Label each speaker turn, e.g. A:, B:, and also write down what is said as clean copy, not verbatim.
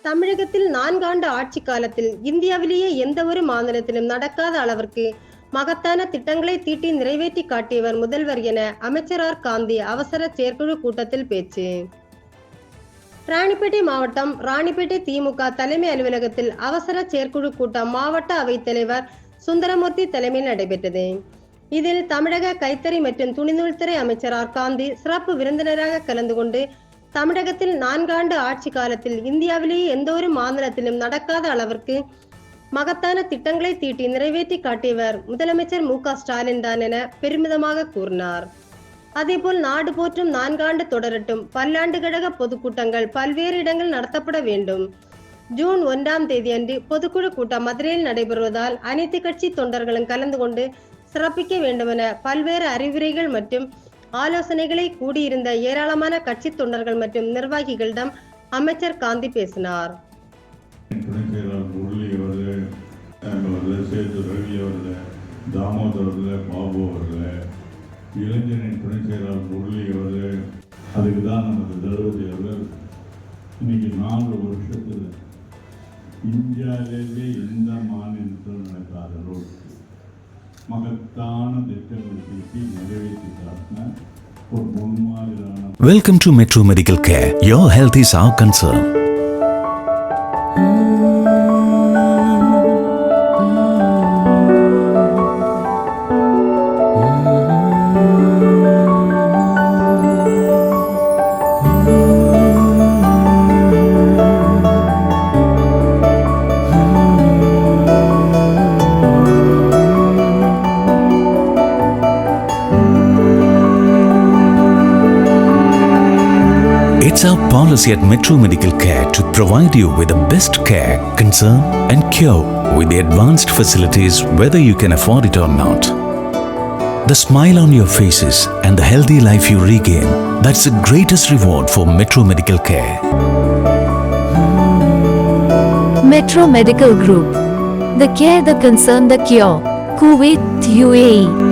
A: தமிழகத்தில் 4 ஆண்டு ஆட்சி காலத்தில் இந்தியாவிலேயே எந்த ஒரு மாநிலத்திலும் நடக்காத அளவிற்கு மகத்தான திட்டங்களை தீட்டி நிறைவேற்றி காட்டியவர் முதல்வர் என அமைச்சர் ஆர் காந்தி அவசர செயற்குழு கூட்டத்தில் பேச்சு. ராணிப்பேட்டை மாவட்டம் ராணிப்பேட்டை திமுக தலைமை அலுவலகத்தில் அவசர செயற்குழு கூட்டம் மாவட்ட அவைத்தலைவர் சுந்தரமூர்த்தி தலைமையில் நடைபெற்றது. இதில் தமிழக கைத்தறி மற்றும் துணிநூல்துறை அமைச்சர் ஆர் காந்தி சிறப்பு விருந்தினராக கலந்து கொண்டு தமிழகத்தில் 4 ஆண்டு ஆட்சி காலத்தில் இந்தியாவிலேயே எந்த ஒரு மாநிலத்திலும் நடக்காத அளவிற்கு மகத்தான திட்டங்களை தீட்டி நிறைவேற்றி காட்டியவர் முதலமைச்சர் மு.க.ஸ்டாலின் தான் என பெருமிதமாக கூறினார். அதேபோல் நாடு போற்றும் 4 ஆண்டு தொடரட்டும், பல்லாண்டு கழக பொதுக்கூட்டங்கள் பல்வேறு இடங்கள் நடத்தப்பட வேண்டும். ஜூன் 1ஆம் தேதி அன்று பொதுக்குழு கூட்டம் மதுரையில் நடைபெறுவதால் அனைத்து கட்சி தொண்டர்களும் கலந்து கொண்டு சிறப்பிக்க வேண்டுமென பல்வேறு அறிவுரைகள் மற்றும் ஆலோசனைகளை கூடியிருந்த ஏராளமான கட்சி தொண்டர்கள் மற்றும் நிர்வாகிகளிடம் அமைச்சர் காந்தி பேசினார்.
B: இளைஞரின் துணை செயலாளர் முரளி அவர்கள், அதுக்கு தான் நமது தளபதி அவர்கள் இன்னைக்கு 4 வருஷத்தில் இந்தியாவிலேயே எந்த மாநிலத்திலும் நடக்காத அளவுக்கு மகத்தான திட்டங்களை தீட்டி நிறைவேற்றி காட்டின ஒரு முன்மாதிரியான.
C: Welcome to Metro Medical Care. Your health is our concern. It's our policy at Metro Medical Care to provide you with the best care, concern and cure with the advanced facilities whether you can afford it or not. The smile on your faces and the healthy life you regain, that's the greatest reward for Metro Medical Care.
D: Metro Medical Group. The care, the concern, the cure. Kuwait, UAE.